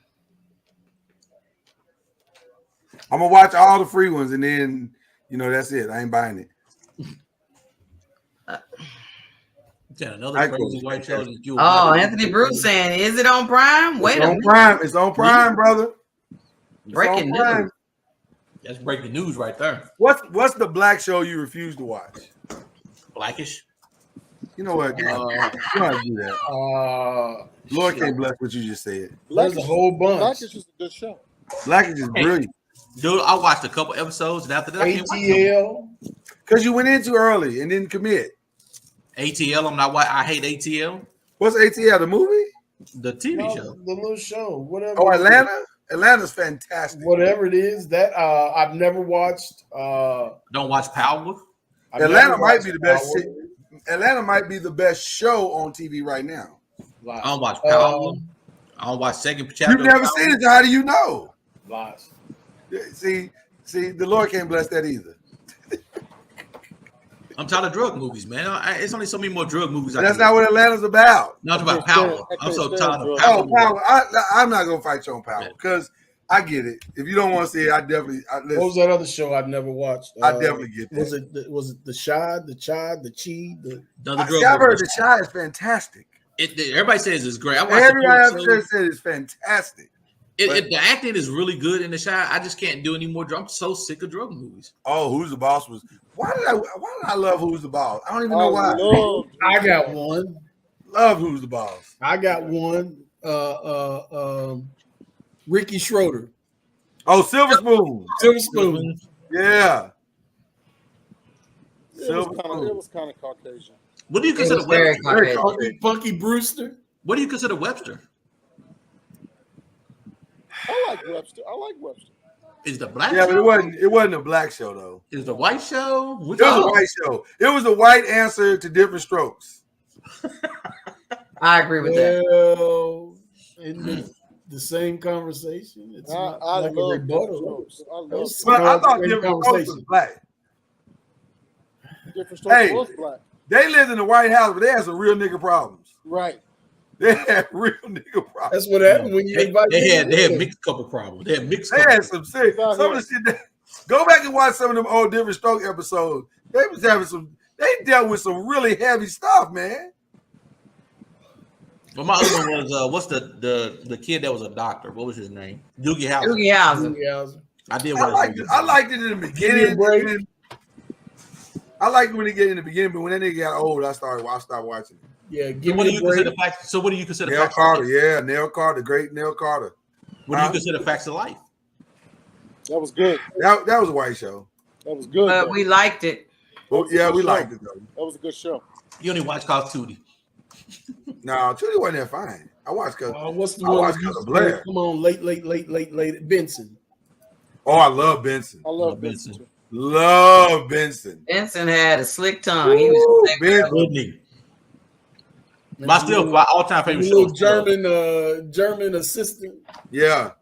I'm gonna watch all the free ones and then that's it. I ain't buying it. Another crazy white show. Oh, Anthony Bruce saying, is it on Prime? Wait a minute. Prime. It's on Prime, brother. Breaking news. That's breaking news right there. What's the black show you refuse to watch? Blackish. You know what? You know how to do that. Lord can't bless what you just said. There's a whole bunch. Blackish is a good show. Blackish is brilliant. Dude, I watched a couple episodes and after that ATL. Because you went in too early and didn't commit. ATL, I hate ATL. What's ATL? The movie? The TV show. The little show. Whatever. Oh, Atlanta? Atlanta's fantastic. Whatever it is, that I've never watched. Don't watch Power. Atlanta might be the best. Atlanta might be the best show on TV right now. I don't watch Power. I don't watch second chapter. You've never seen it, so how do you know? Lies. See, the Lord can't bless that either. I'm tired of drug movies, man. It's only so many more drug movies. That's not what Atlanta's about. No, it's about Power. I'm so tired of Power. Oh, Power. I'm not gonna fight you on Power because I get it. If you don't want to see it, I definitely. What was that other show I've never watched? I definitely get that. Was it the Shad, the Chad, the Chi? I've heard the Shad is fantastic. Everybody says it's great. Everybody I've said it's fantastic. The acting is really good in the Shad. I just can't do any more. I'm so sick of drug movies. Oh, Who's the Boss was. Why did I love Who's the Boss? I don't even know why. I got one. Love Who's the Boss. I got one. Ricky Schroeder. Oh, Silver Spoon. Silver Spoon. Yeah. It was kind of Caucasian. What do you consider Webster? Punky Brewster. What do you consider Webster? I like Webster. Is the black? Yeah, show? but it wasn't a black show though. Is the white show? It was a white show. It was a white answer to Different Strokes. I agree with that. Well, in the same conversation. It's not like a rebuttal. But I thought Different Strokes was black. Different Strokes was black. They lived in the White House, but they had some real nigga problems. Right. They had real nigga problems. That's what happened when you invite. They had mixed couple problems. They had some serious. Some of the shit. Go back and watch some of them old Different Stroke episodes. They was having some. They dealt with some really heavy stuff, man. Well, my other one was what's the kid that was a doctor? What was his name? Doogie Howser. Doogie Howser. I did. I liked it in the beginning. I liked when he get in the beginning, but when that nigga got old, I started watching it. Yeah, what do you consider? So what do you consider? Nell Carter, Nell Carter, great Nell Carter. What do you consider Facts of Life? That was good. That was a white show. That was good. But we liked it. Well, yeah, we liked it though. That was a good show. You only watch Call of Duty. No, Tootie wasn't that fine. I watched what's the I one? watched that used Cause of to Blair. Come on, late. Benson. Oh, I love Benson. I love Benson too. Love Benson. Benson had a slick tongue. He was Benson. My all-time favorite show. Little German assistant. Yeah.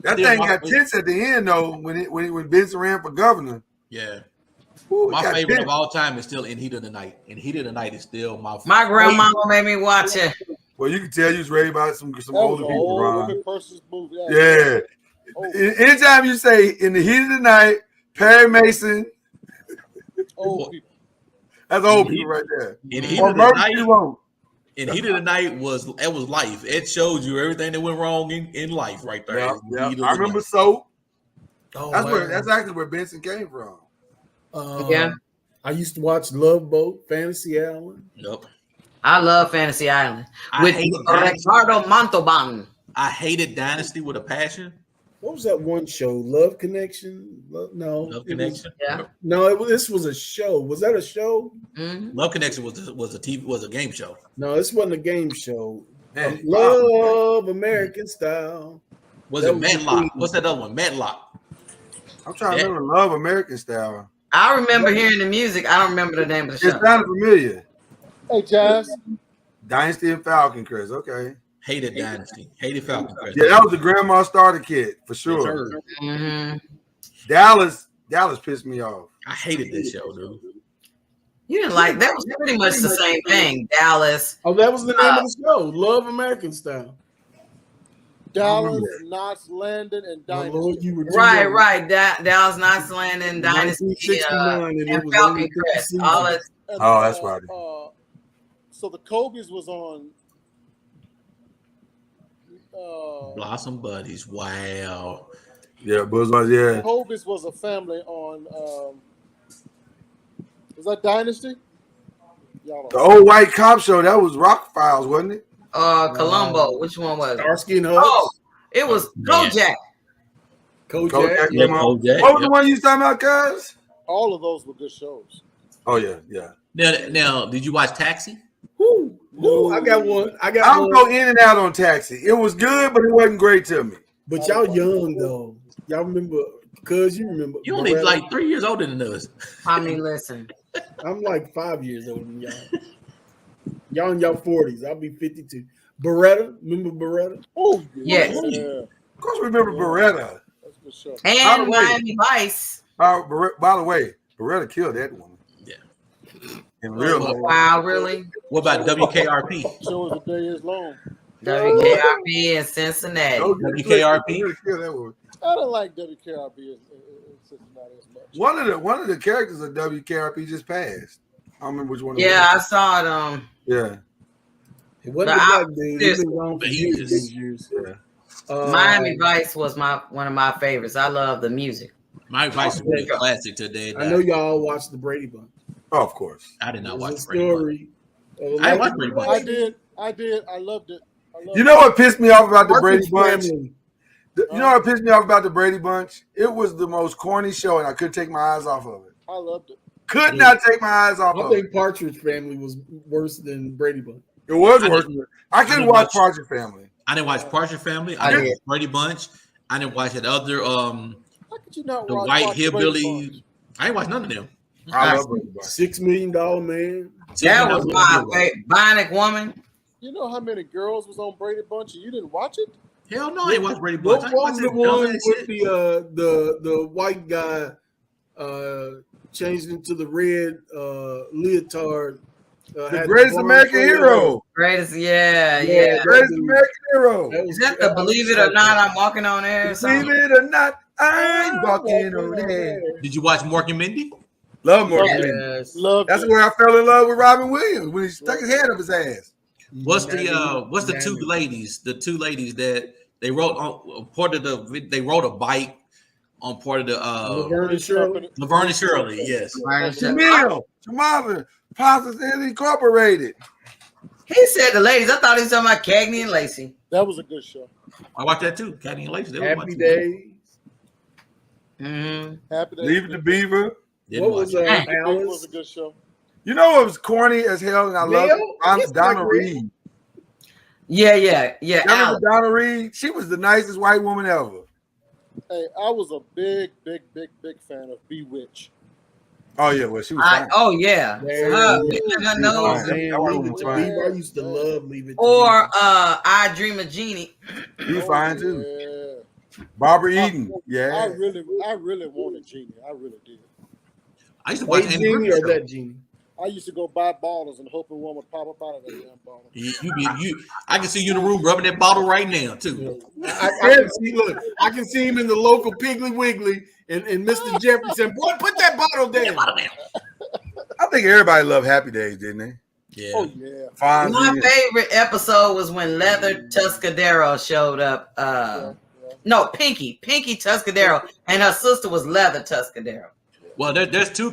That Still thing my got favorite. tense at the end though when Benson ran for governor. Yeah. Ooh, My got favorite tense. of all time is still In Heat of the Night. In Heat of the Night is still My grandmama made me watch it. Well, you can tell you was ready about some That was older an people old around. women person's movie. Yeah. Anytime you say In the Heat of the Night, Perry Mason, Old people. that's old people right there. In Heat Or of the Murphy Night. Road. In Heat of the Night was life. It showed you everything that went wrong in life right there. Yeah. Heat of I the remember Night. Soap. Oh, That's actually where Benson came from. Yeah. I used to watch Love Boat, Fantasy Island. Nope. I love Fantasy Island with Ricardo Montalban. I hated Dynasty with a passion. What was that one show? Love Connection? Love Connection. This was a show. Was that a show? Mm-hmm. Love Connection was a game show. No, this wasn't a game show. Man, Love American Style. Was That it was Matlock? the- What's that other one? Matlock. I'm trying to remember Love American Style. I remember hearing the music. I don't remember the name of the It show. sounded familiar. Hey, Jazz. Dynasty and Falcon Crest. Okay. Hated Dynasty. Hated Falcon Crest. Yeah, that was the grandma starter kit for sure. Sure. Mm-hmm. Dallas pissed me off. I hated this show, dude. You didn't like that. Was pretty much the same thing. Dallas. Oh, that was the name of the show. Love American Style. Dallas, Knots Landon, and My Dynasty. Lord, you were too Right. young. Dallas, Knots Landing, Dynasty, 1969, and it and was Falcon only 50 Crest. seasons. All that. And, Oh, that's right. So the Kobe's was on. Blossom Buddies. Wow. Yeah, Buzzwise, yeah. Kobe's was a family on. Was that Dynasty? Y'all The don't. old white cop show, that was Rock Files, wasn't it? Columbo. Which one was it? Starsky and Hutch. Oh, it was Kojak. Kojak. Kojak Yeah, came on. Kojak, What was the yeah. one you was talking about, cuz? All of those were good shows. Oh, yeah. Now, did you watch Taxi? Woo, I got one. I would go in and out on Taxi. It was good, but it wasn't great to me. But y'all young though. Y'all remember? Cause you remember. You only Beretta? like 3 years older than us. I mean, listen. I'm like 5 years older than y'all. Y'all in y'all 40s. I'll be 52. Beretta, remember Beretta? Oh, Yes. Yeah, Of course, we remember Beretta. that's a good show. And By the way- Miami Vice. By the way, Beretta killed that woman. Yeah. In real life. Wow, really? What about WKRP? Show as the day is long. WKRP in Cincinnati. WKRP? Beretta killed that woman. I don't like WKRP in Cincinnati as much. One of the characters of WKRP just passed. I don't remember which one. Yeah, I saw it. Yeah. It wasn't But a I- black dude. He's been gone for years. Miami Vice was one of my favorites. I love the music. My advice would be a classic today. I know y'all watched the Brady Bunch. Oh, of course. I did not It watch was a Brady Bunch. story. I didn't watch Brady Bunch. I did. I loved it. You know what pissed me off about the Marcus Brady Bunch? family. You know what pissed me off about the Brady Bunch? It was the most corny show, and I couldn't take my eyes off of it. I loved it. Could not take my eyes off I of it. think Partridge Family was worse than Brady Bunch. It was I worse. I couldn't didn't watch watch- Partridge Family. I didn't watch Partridge Family. I I didn't did. watch Brady Bunch. I didn't watch that other How could you not the watch white Brady Bunch? hillbilly. I didn't watch none of them. I love Brady Bunch. $6 Million Man. That was my favorite. Bionic Woman. You know how many girls was on Brady Bunch and you didn't watch it? Hell no, I didn't watch Brady What Bunch. was the one with shit. the white guy changed into the red leotard? The Greatest American Hero. Greatest, yeah. Greatest American Hero. Is that the Believe It or Not? I'm walking on air. Or Believe something? it or not, I'm walking on air. Did you watch Mork and Mindy? Love Morgan. Yes. Loved That's it. where I fell in love with Robin Williams when he stuck his head up his ass. What's the two ladies? The two ladies that they wrote on part of they wrote a bite on part of the Laverne and Shirley. Laverne and Shirley. Yes. Jamil, Jamala, Positive Incorporated. He said the ladies. I thought he was talking about Cagney and Lacey. That was a good show. I watched that too. Caddy and Lacey. Happy Days. Mm-hmm. Happy Days. Leave It to Beaver. Didn't What was watch it. It Alice? was a good show. You know what was corny as hell, and I love Neil? Donna Reed. Yeah. You remember Alex. Donna Reed? She was the nicest white woman ever. Hey, I was a big fan of Bewitched. Oh yeah, well she was fine. Oh yeah. There Her it is. picking her nose. fine. Man, That one Leave It was to fine. Beaver. I used to love Leave It to Or Beaver. I Dream of Jeannie. She was fine too. Yeah. Barbara Eden. I Yeah. really wanted Jeannie. I really did. I used to watch Hey, Andy Genie Griffith or show. that Genie? I used to go buy bottles and hoping one would pop up out of that damn bottle. I can see you in the room rubbing that bottle right now too. You know, I can see. Look, I can see him in the local Piggly Wiggly, and Mr. Jefferson. Boy, put that bottle down. I think everybody loved Happy Days, didn't they? Yeah. Oh yeah. Fonzie. My favorite episode was when Leather Tuscadero showed up. No, Pinky Tuscadero, and her sister was Leather Tuscadero. Well, there's two